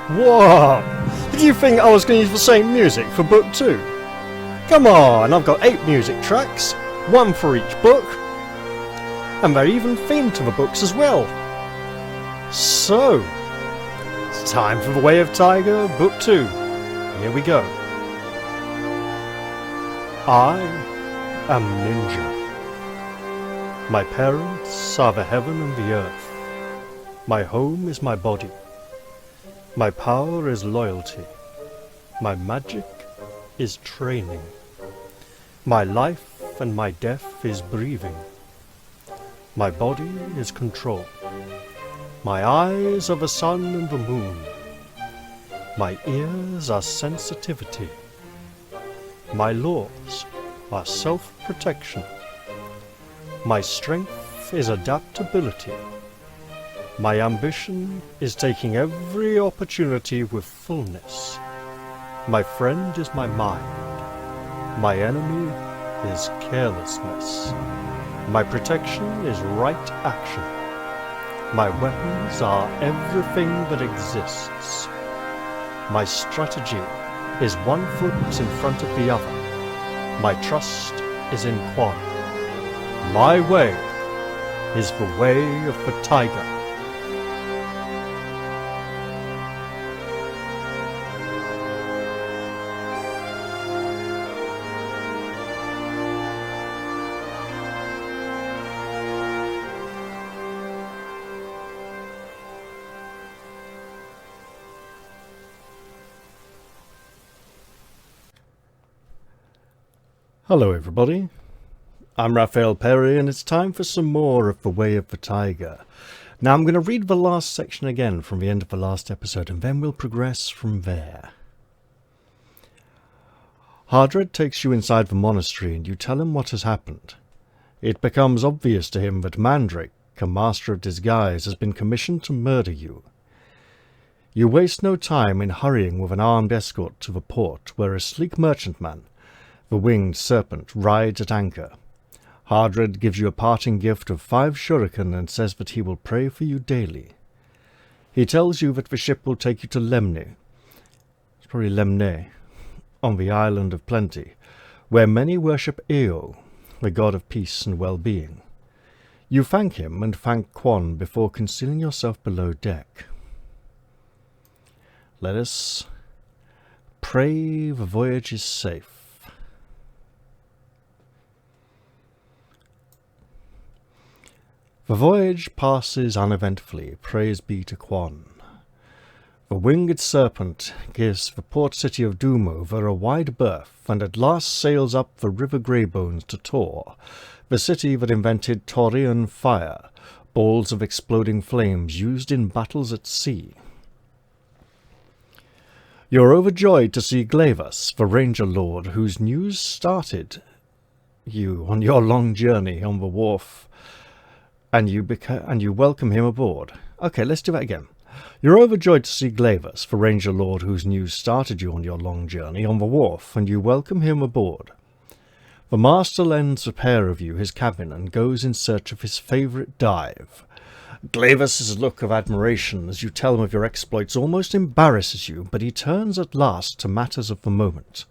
What? Did you think I was going to use the same music for book 2? Come on, I've got 8 music tracks, 1 for each book, and they're even themed to the books as well. So, it's time for The Way of Tiger, book 2. Here we go. I am Ninja. My parents are the heaven and the earth. My home is my body. My power is loyalty. My magic is training. My life and my death is breathing. My body is control. My eyes are the sun and the moon. My ears are sensitivity. My laws are self-protection. My strength is adaptability. My ambition is taking every opportunity with fullness. My friend is my mind. My enemy is carelessness. My protection is right action. My weapons are everything that exists. My strategy is one foot in front of the other. My trust is in Quan. My way is the way of the tiger. Hello everybody, I'm Raphael Perry and it's time for some more of The Way of the Tiger. Now I'm going to read the last section again from the end of the last episode and then we'll progress from there. Hardred takes you inside the monastery and you tell him what has happened. It becomes obvious to him that Mandrake, a master of disguise, has been commissioned to murder you. You waste no time in hurrying with an armed escort to the port where a sleek merchantman, the winged serpent, rides at anchor. Hardred gives you a parting gift of 5 shuriken and says that he will pray for you daily. He tells you that the ship will take you to Lemne, it's probably Lemne, on the island of Plenty, where many worship Eo, the god of peace and well-being. You thank him and thank Quan before concealing yourself below deck. Let us pray the voyage is safe. The voyage passes uneventfully, praise be to Quan. The winged serpent gives the port city of Doomover a wide berth, and at last sails up the river Greybones to Tor, the city that invented Taurian fire, balls of exploding flames used in battles at sea. You're overjoyed to see Glavas, the ranger lord, whose news started you on your long journey on the wharf, and you welcome him aboard. Okay, let's do that again. You're overjoyed to see Glavas, the ranger lord whose news started you on your long journey, on the wharf, and you welcome him aboard. The master lends a pair of you his cabin and goes in search of his favourite dive. Glavas' look of admiration as you tell him of your exploits almost embarrasses you, but he turns at last to matters of the moment.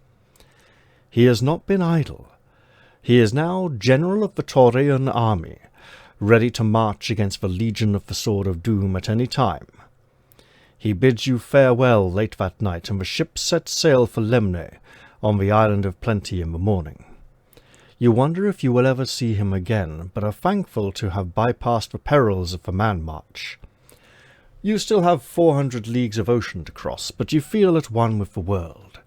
He has not been idle. He is now general of the Taurian army, ready to march against the Legion of the Sword of Doom at any time. He bids you farewell late that night, and the ship sets sail for Lemne, on the island of Plenty in the morning. You wonder if you will ever see him again, but are thankful to have bypassed the perils of the man-march. You still have 400 leagues of ocean to cross, but you feel at one with the world.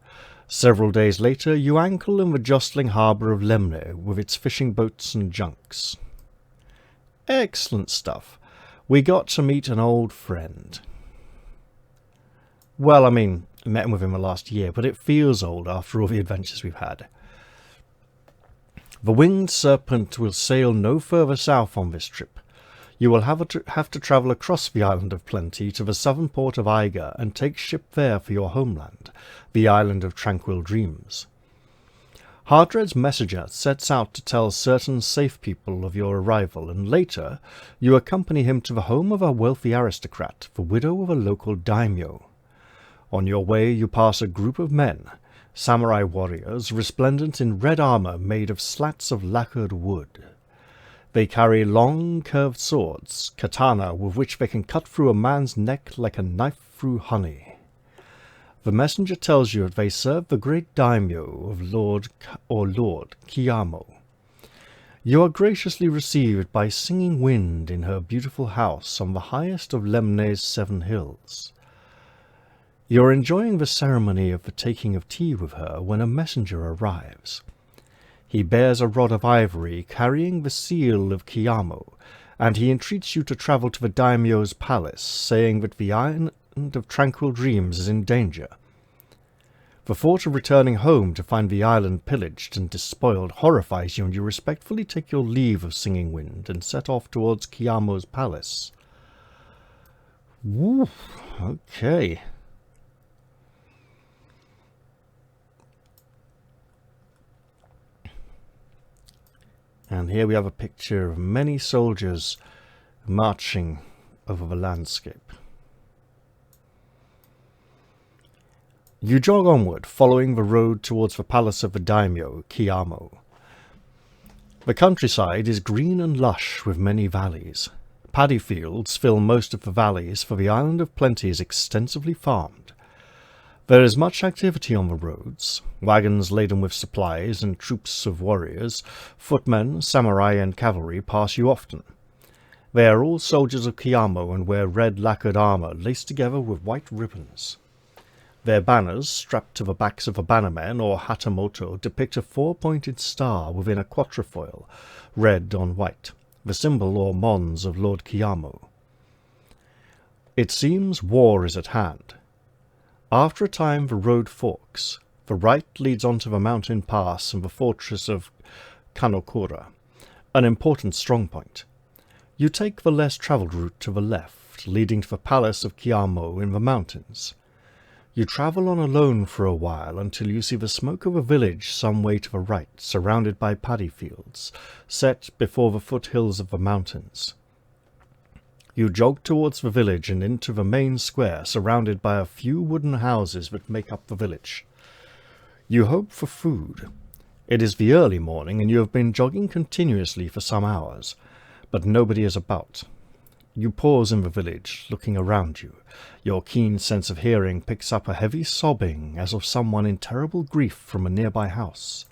Several days later, you anchor in the jostling harbour of Lemne, with its fishing boats and junks. Excellent stuff. We got to meet an old friend. Well, I mean, I met him within the last year, but it feels old after all the adventures we've had. The winged serpent will sail no further south on this trip. You will have to travel across the island of Plenty to the southern port of Eiger and take ship there for your homeland, the island of tranquil dreams. Hardred's messenger sets out to tell certain safe people of your arrival, and later you accompany him to the home of a wealthy aristocrat, the widow of a local daimyo. On your way you pass a group of men, samurai warriors resplendent in red armor made of slats of lacquered wood. They carry long, curved swords, katana with which they can cut through a man's neck like a knife through honey. The messenger tells you that they serve the great daimyo of Lord Kiyamo. You are graciously received by Singing Wind in her beautiful house on the highest of Lemne's 7 hills. You are enjoying the ceremony of the taking of tea with her when a messenger arrives. He bears a rod of ivory carrying the seal of Kiyamo, and he entreats you to travel to the daimyo's palace, saying that the island of Tranquil Dreams is in danger. The thought of returning home to find the island pillaged and despoiled horrifies you, and you respectfully take your leave of Singing Wind and set off towards Kiyamo's palace. Woo, okay. And here we have a picture of many soldiers marching over the landscape. You jog onward, following the road towards the palace of the daimyo, Kiyamo. The countryside is green and lush with many valleys. Paddy fields fill most of the valleys, for the Island of Plenty is extensively farmed. There is much activity on the roads, wagons laden with supplies and troops of warriors, footmen, samurai and cavalry pass you often. They are all soldiers of Kiyamo and wear red lacquered armour laced together with white ribbons. Their banners, strapped to the backs of the bannermen or hatamoto, depict a 4-pointed star within a quatrefoil, red on white, the symbol or mons of Lord Kiyamo. It seems war is at hand. After a time the road forks. The right leads onto the mountain pass and the fortress of Kanokura, an important strongpoint. You take the less travelled route to the left, leading to the palace of Kiyamo in the mountains. You travel on alone for a while until you see the smoke of a village some way to the right, surrounded by paddy fields, set before the foothills of the mountains. You jog towards the village and into the main square, surrounded by a few wooden houses that make up the village. You hope for food. It is the early morning, and you have been jogging continuously for some hours, but nobody is about. You pause in the village, looking around you. Your keen sense of hearing picks up a heavy sobbing, as of someone in terrible grief from a nearby house.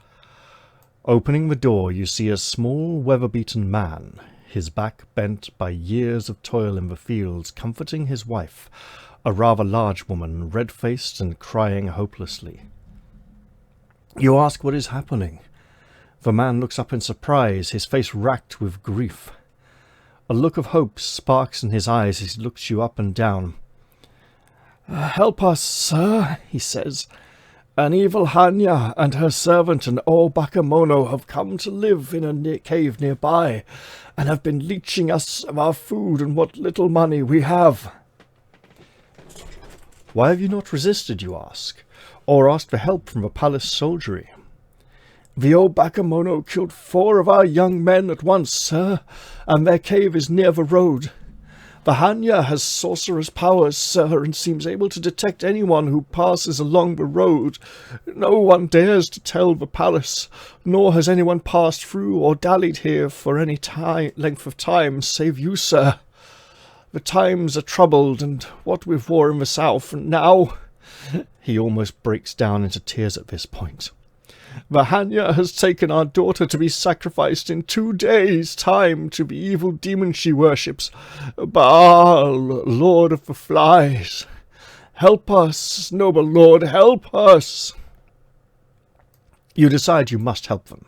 Opening the door, you see a small, weather-beaten man, his back bent by years of toil in the fields, comforting his wife, a rather large woman, red-faced and crying hopelessly. You ask what is happening. The man looks up in surprise, his face racked with grief. A look of hope sparks in his eyes as he looks you up and down. "Help us, sir," he says. "An evil Hannya and her servant and all Bakemono have come to live in a cave nearby, and have been leeching us of our food and what little money we have." "Why have you not resisted," you ask, "or asked for help from the palace soldiery?" "The old Bakemono killed 4 of our young men at once, sir, and their cave is near the road. The Hannya has sorcerer's powers, sir, and seems able to detect anyone who passes along the road. No one dares to tell the palace, nor has anyone passed through or dallied here for any length of time, save you, sir. The times are troubled, and what with war in the south, and now—" He almost breaks down into tears at this point. "The Hannya has taken our daughter to be sacrificed in 2 days' time to the evil demon she worships, Baal, Lord of the Flies. Help us, noble lord, help us!" You decide you must help them.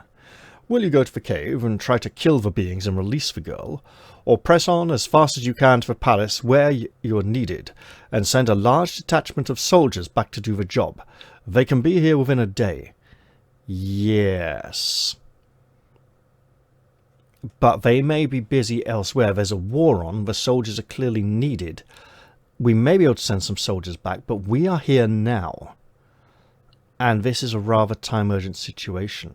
Will you go to the cave and try to kill the beings and release the girl, or press on as fast as you can to the palace where you are needed, and send a large detachment of soldiers back to do the job? They can be here within a day. Yes. But they may be busy elsewhere. There's a war on. The soldiers are clearly needed. We may be able to send some soldiers back, but we are here now. And this is a rather time-urgent situation.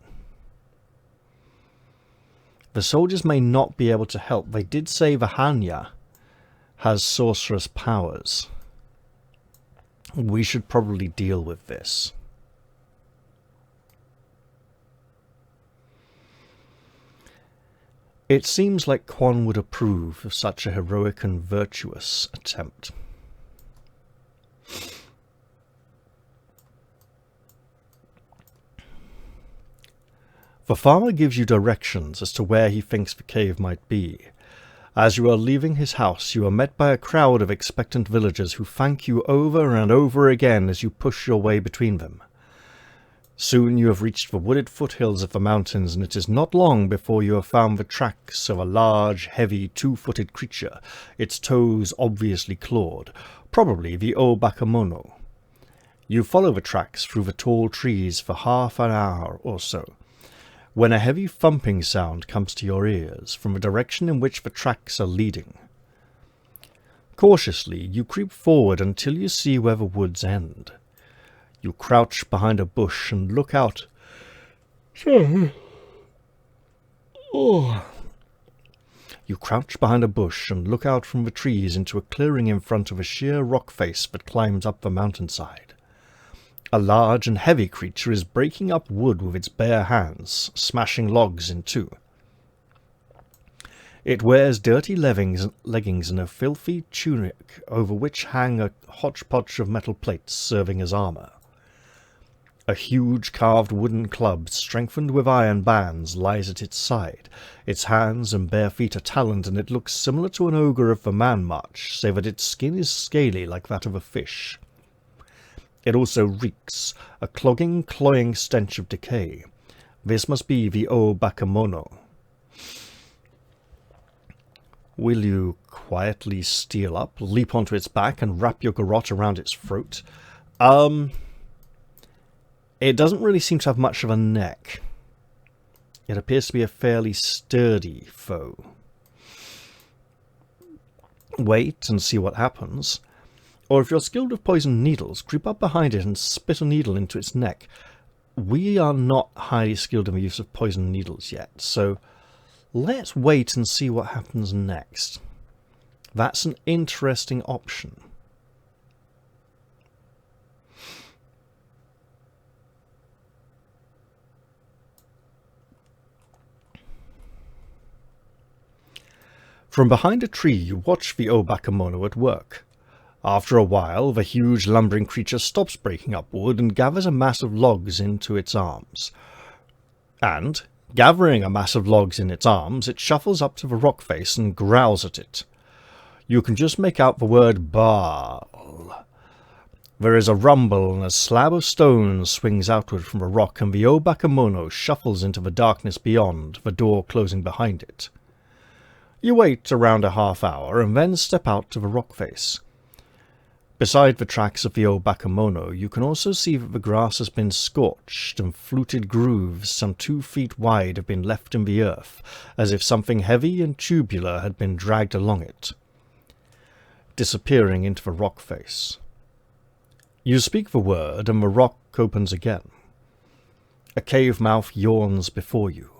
The soldiers may not be able to help. They did say the Hannya has sorcerous powers. We should probably deal with this. It seems like Quan would approve of such a heroic and virtuous attempt. The farmer gives you directions as to where he thinks the cave might be. As you are leaving his house, you are met by a crowd of expectant villagers who thank you over and over again as you push your way between them. Soon you have reached the wooded foothills of the mountains, and it is not long before you have found the tracks of a large, heavy, two-footed creature, its toes obviously clawed, probably the O-Bakemono. You follow the tracks through the tall trees for half an hour or so, when a heavy thumping sound comes to your ears from the direction in which the tracks are leading. Cautiously, you creep forward until you see where the woods end. You crouch behind a bush and look out. You crouch behind a bush and look out from the trees into a clearing in front of a sheer rock face that climbs up the mountainside. A large and heavy creature is breaking up wood with its bare hands, smashing logs in two. It wears dirty leggings and a filthy tunic over which hang a hodgepodge of metal plates serving as armor. A huge carved wooden club, strengthened with iron bands, lies at its side. Its hands and bare feet are taloned, and it looks similar to an ogre of the Man-March, save that its skin is scaly like that of a fish. It also reeks, a clogging, cloying stench of decay. This must be the O-Bakemono. Will you quietly steal up, leap onto its back, and wrap your garrote around its throat? It doesn't really seem to have much of a neck. It appears to be a fairly sturdy foe. Wait and see what happens. Or if you're skilled with poisoned needles, creep up behind it and spit a needle into its neck. We are not highly skilled in the use of poisoned needles yet, so let's wait and see what happens next. That's an interesting option. From behind a tree you watch the O-Bakemono at work. After a while, the huge lumbering creature stops breaking up wood and gathers a mass of logs into its arms. And, gathering a mass of logs in its arms, it shuffles up to the rock face and growls at it. You can just make out the word Baal. There is a rumble and a slab of stone swings outward from the rock, and the O-Bakemono shuffles into the darkness beyond, the door closing behind it. You wait around a half hour and then step out to the rock face. Beside the tracks of the O-Bakemono, you can also see that the grass has been scorched and fluted grooves some 2 feet wide have been left in the earth, as if something heavy and tubular had been dragged along it, disappearing into the rock face. You speak the word and the rock opens again. A cave mouth yawns before you.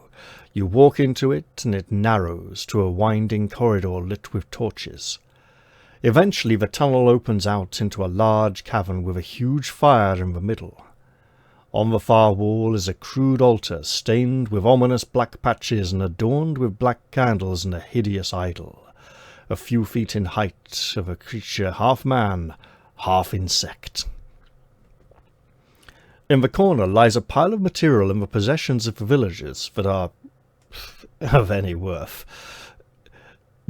You walk into it, and it narrows to a winding corridor lit with torches. Eventually the tunnel opens out into a large cavern with a huge fire in the middle. On the far wall is a crude altar stained with ominous black patches and adorned with black candles and a hideous idol, a few feet in height, of a creature half man, half insect. In the corner lies a pile of material and the possessions of the villagers that are of any worth.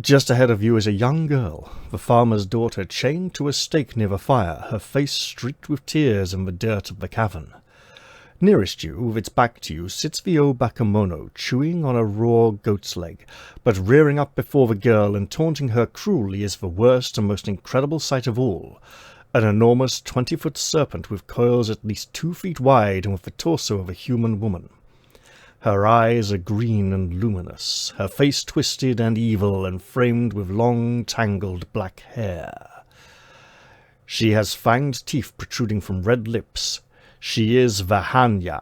Just ahead of you is a young girl, the farmer's daughter, chained to a stake near the fire, her face streaked with tears in the dirt of the cavern. Nearest you, with its back to you, sits the O-Bakemono, chewing on a raw goat's leg, but rearing up before the girl and taunting her cruelly is the worst and most incredible sight of all, an enormous 20-foot serpent with coils at least 2 feet wide and with the torso of a human woman. Her eyes are green and luminous, her face twisted and evil and framed with long, tangled black hair. She has fanged teeth protruding from red lips. She is the Hannya,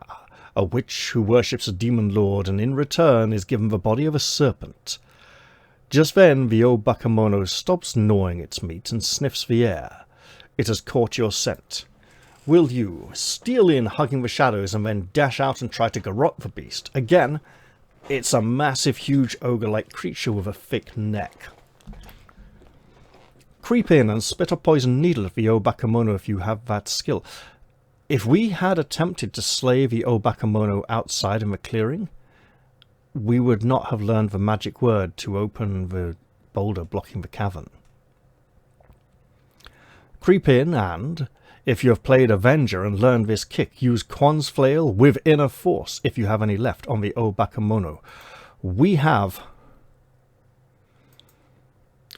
a witch who worships a demon lord and in return is given the body of a serpent. Just then the O-Bakemono stops gnawing its meat and sniffs the air. It has caught your scent. Will you steal in, hugging the shadows, and then dash out and try to garrote the beast? Again, it's a massive, huge ogre-like creature with a thick neck. Creep in and spit a poison needle at the Obakemono if you have that skill. If we had attempted to slay the Obakemono outside in the clearing, we would not have learned the magic word to open the boulder blocking the cavern. Creep in and, if you have played Avenger and learned this kick, use Quan's Flail with Inner Force if you have any left on the Obakemono. We have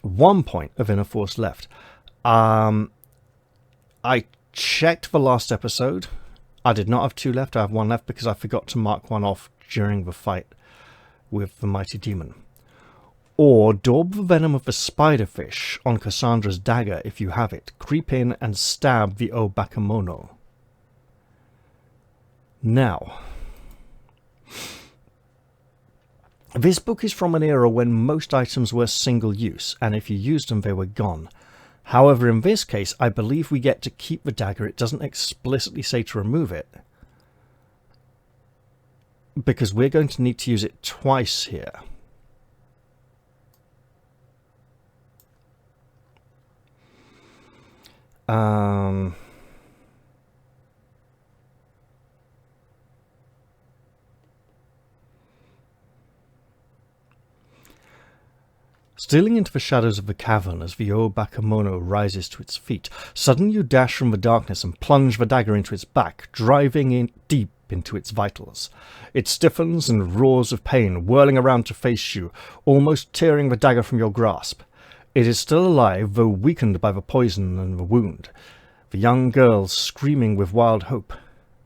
1 point of Inner Force left. I checked the last episode. I did not have 2 left. I have 1 left because I forgot to mark 1 off during the fight with the mighty demon. Or daub the venom of the spiderfish on Cassandra's dagger if you have it. Creep in and stab the Obakemono. Now, this book is from an era when most items were single use, and if you used them they were gone. However, in this case, I believe we get to keep the dagger. It doesn't explicitly say to remove it, because we're going to need to use it twice here. Stealing into the shadows of the cavern as the Obakemono rises to its feet, suddenly you dash from the darkness and plunge the dagger into its back, driving in deep into its vitals. It stiffens and roars of pain, whirling around to face you, almost tearing the dagger from your grasp. It is still alive, though weakened by the poison and the wound. The young girl screaming with wild hope.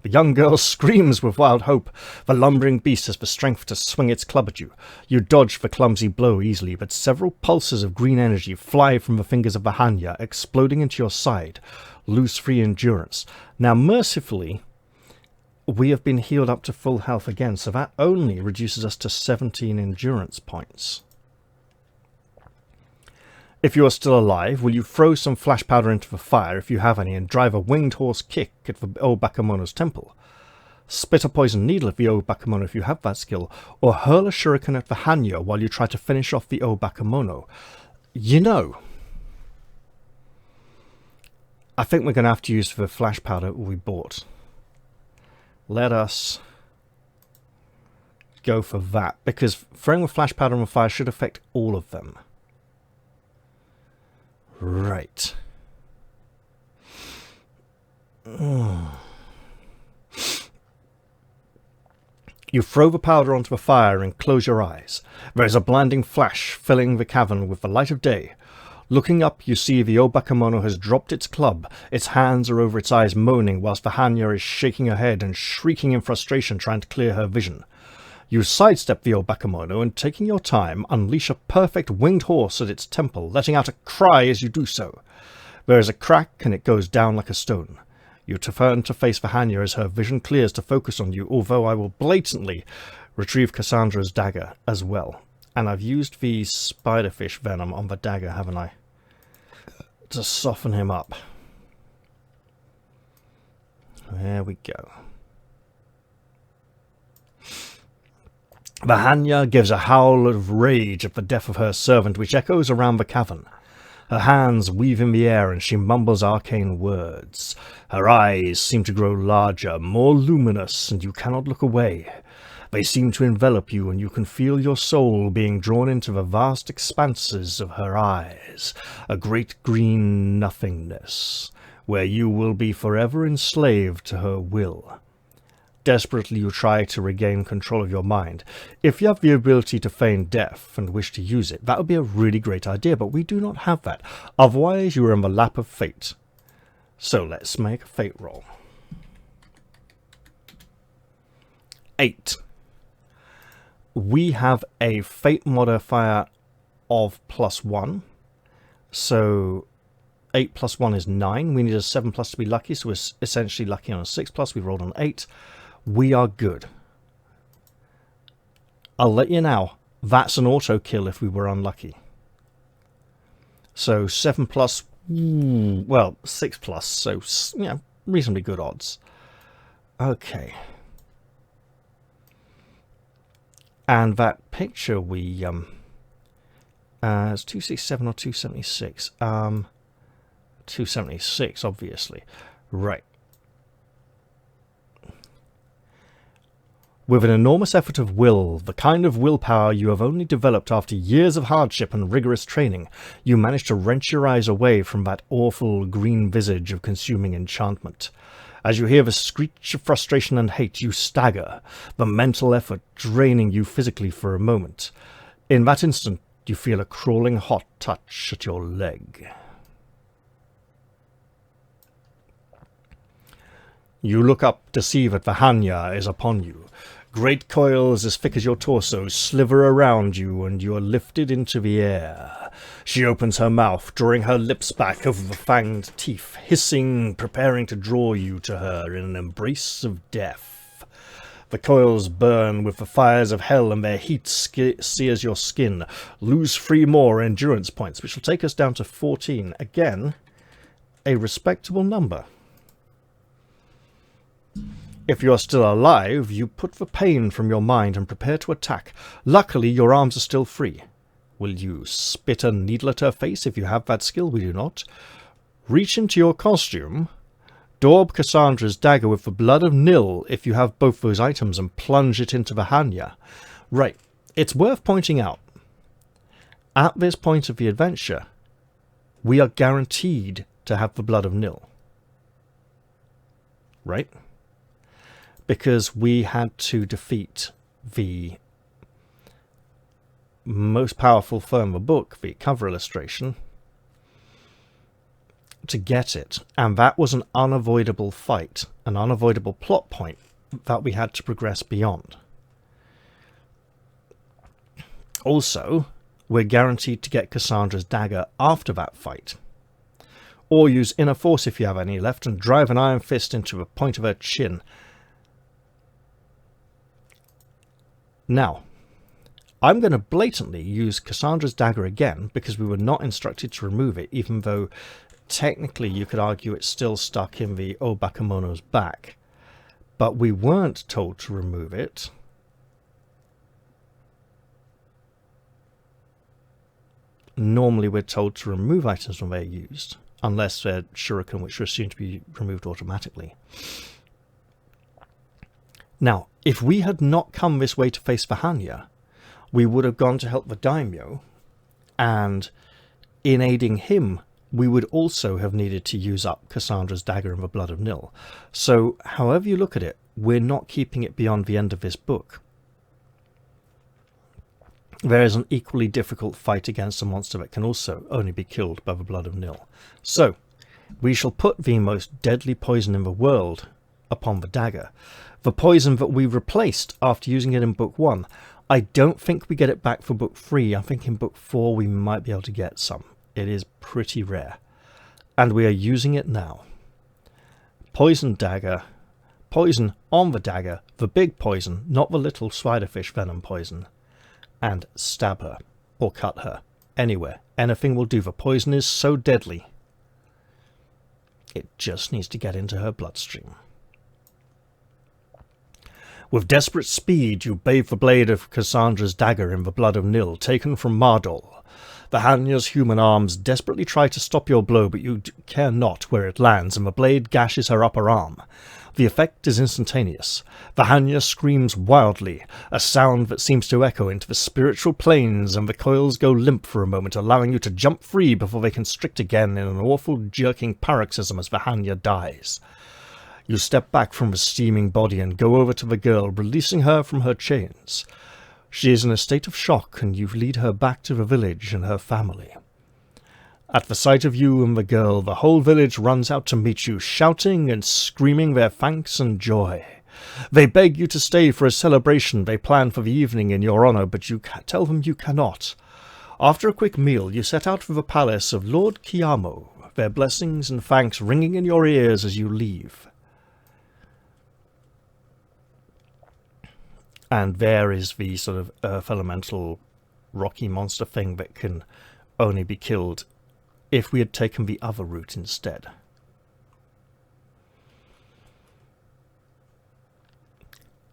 The young girl screams with wild hope. The lumbering beast has the strength to swing its club at you. You dodge the clumsy blow easily, but several pulses of green energy fly from the fingers of the Hannya, exploding into your side. Lose 3 endurance. Now, mercifully, we have been healed up to full health again, so that only reduces us to 17 endurance points. If you are still alive, will you throw some flash powder into the fire if you have any and drive a winged horse kick at the Obakemono's temple? Spit a poison needle at the Obakemono if you have that skill, or hurl a shuriken at the Hannya while you try to finish off the Obakemono. You know, I think we're going to have to use the flash powder we bought. Let us go for that, because throwing the flash powder on the fire should affect all of them. Right. You throw the powder onto the fire and close your eyes. There is a blinding flash filling the cavern with the light of day. Looking up, you see the Obakemono has dropped its club. Its hands are over its eyes, moaning, whilst the Hannya is shaking her head and shrieking in frustration, trying to clear her vision. You sidestep the Obakemono and, taking your time, unleash a perfect winged horse at its temple, letting out a cry as you do so. There is a crack and it goes down like a stone. You turn to face the Hannya as her vision clears to focus on you, although I will blatantly retrieve Cassandra's dagger as well. And I've used the spiderfish venom on the dagger, haven't I? To soften him up. There we go. The Hannya gives a howl of rage at the death of her servant, which echoes around the cavern. Her hands weave in the air and she mumbles arcane words. Her eyes seem to grow larger, more luminous, and you cannot look away. They seem to envelop you, and you can feel your soul being drawn into the vast expanses of her eyes, a great green nothingness, where you will be forever enslaved to her will. Desperately you try to regain control of your mind. If you have the ability to feign death and wish to use it, that would be a really great idea, but we do not have that. Otherwise, you are in the lap of fate. So let's make a fate roll. 8. We have a fate modifier of +1. So 8 plus 1 is 9. We need a 7 plus to be lucky, so we're essentially lucky on a 6 plus. We rolled on 8. We are good. I'll let you now. That's an auto kill if we were unlucky. So 7 plus Well, 6 plus, so, yeah, reasonably good odds. Okay. And that picture we, it's 267 or 276? 276, obviously. Right. With an enormous effort of will, the kind of willpower you have only developed after years of hardship and rigorous training, you manage to wrench your eyes away from that awful green visage of consuming enchantment. As you hear the screech of frustration and hate, you stagger, the mental effort draining you physically for a moment. In that instant, you feel a crawling hot touch at your leg. You look up to see that the Hannya is upon you. Great coils as thick as your torso sliver around you, and you are lifted into the air. She opens her mouth, drawing her lips back over the fanged teeth, hissing, preparing to draw you to her in an embrace of death. The coils burn with the fires of hell, and their heat sears your skin. Lose 3 more endurance points, which will take us down to 14. Again, a respectable number. If you are still alive, you put the pain from your mind and prepare to attack. Luckily, your arms are still free. Will you spit a needle at her face if you have that skill? We do not. Reach into your costume, daub Cassandra's dagger with the blood of Nil if you have both those items, and plunge it into the Hannya. Right, it's worth pointing out, at this point of the adventure, we are guaranteed to have the blood of Nil. Right? Because we had to defeat the most powerful firm of the book, the cover illustration, to get it. And that was an unavoidable fight, an unavoidable plot point that we had to progress beyond. Also, we're guaranteed to get Cassandra's dagger after that fight. Or use inner force if you have any left and drive an iron fist into the point of her chin. Now, I'm going to blatantly use Cassandra's dagger again because we were not instructed to remove it, even though technically you could argue it's still stuck in the Obakemono's back. But we weren't told to remove it. Normally we're told to remove items when they're used, unless they're shuriken, which are assumed to be removed automatically. Now, if we had not come this way to face the Hannya, we would have gone to help the daimyo, and in aiding him, we would also have needed to use up Cassandra's dagger and the blood of Nil. So, however you look at it, we're not keeping it beyond the end of this book. There is an equally difficult fight against a monster that can also only be killed by the blood of Nil. So, we shall put the most deadly poison in the world upon the dagger. The poison that we replaced after using it in book 1. I don't think we get it back for book 3. I think in book 4 we might be able to get some. It is pretty rare. And we are using it now. Poison dagger. Poison on the dagger. The big poison, not the little spiderfish venom poison. And stab her. Or cut her. Anywhere. Anything will do. The poison is so deadly. It just needs to get into her bloodstream. With desperate speed, you bathe the blade of Cassandra's dagger in the blood of Nil, taken from Mardol. The Hannya's human arms desperately try to stop your blow, but you care not where it lands, and the blade gashes her upper arm. The effect is instantaneous. The Hannya screams wildly, a sound that seems to echo into the spiritual planes, and the coils go limp for a moment, allowing you to jump free before they constrict again in an awful jerking paroxysm as the Hannya dies. You step back from the steaming body and go over to the girl, releasing her from her chains. She is in a state of shock, and you lead her back to the village and her family. At the sight of you and the girl, the whole village runs out to meet you, shouting and screaming their thanks and joy. They beg you to stay for a celebration they plan for the evening in your honour, but you tell them you cannot. After a quick meal, you set out for the palace of Lord Kiamo, their blessings and thanks ringing in your ears as you leave. And there is the sort of earth elemental rocky monster thing that can only be killed if we had taken the other route instead.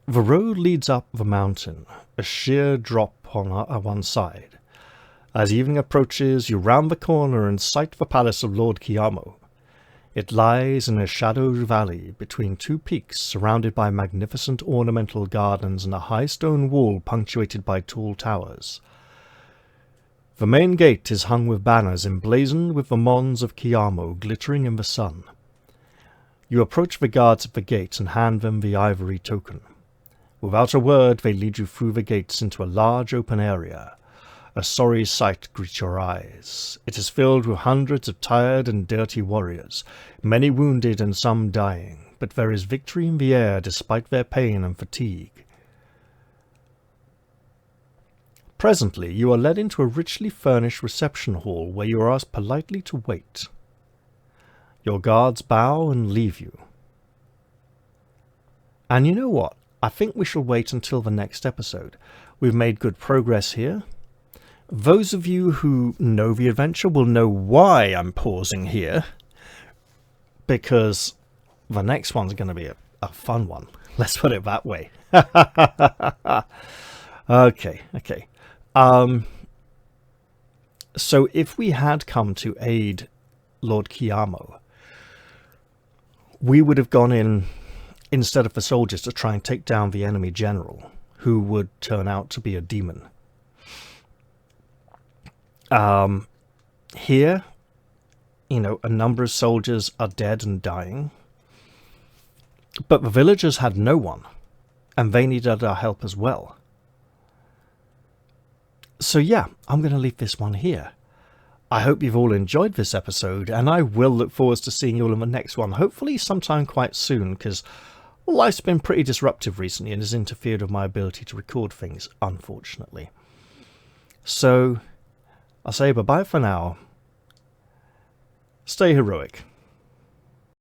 The road leads up the mountain, a sheer drop on one side. As evening approaches, you round the corner and sight the palace of Lord Kiamo. It lies in a shadowed valley between two peaks surrounded by magnificent ornamental gardens and a high stone wall punctuated by tall towers. The main gate is hung with banners emblazoned with the mons of Kiamo glittering in the sun. You approach the guards at the gate and hand them the ivory token. Without a word, they lead you through the gates into a large open area. A sorry sight greets your eyes. It is filled with hundreds of tired and dirty warriors, many wounded and some dying, but there is victory in the air despite their pain and fatigue. Presently, you are led into a richly furnished reception hall where you are asked politely to wait. Your guards bow and leave you. And you know what? I think we shall wait until the next episode. We've made good progress here. Those of you who know the adventure will know why I'm pausing here, because the next one's going to be a fun one. Let's put it that way. Okay. So if we had come to aid Lord Kiamo, we would have gone in instead of the soldiers to try and take down the enemy general, who would turn out to be a demon. Here, a number of soldiers are dead and dying, but the villagers had no one, and they needed our help as well. So yeah, I'm going to leave this one here. I hope you've all enjoyed this episode, and I will look forward to seeing you all in the next one, hopefully sometime quite soon, because life's been pretty disruptive recently and has interfered with my ability to record things, unfortunately. So I'll say bye-bye for now. Stay heroic.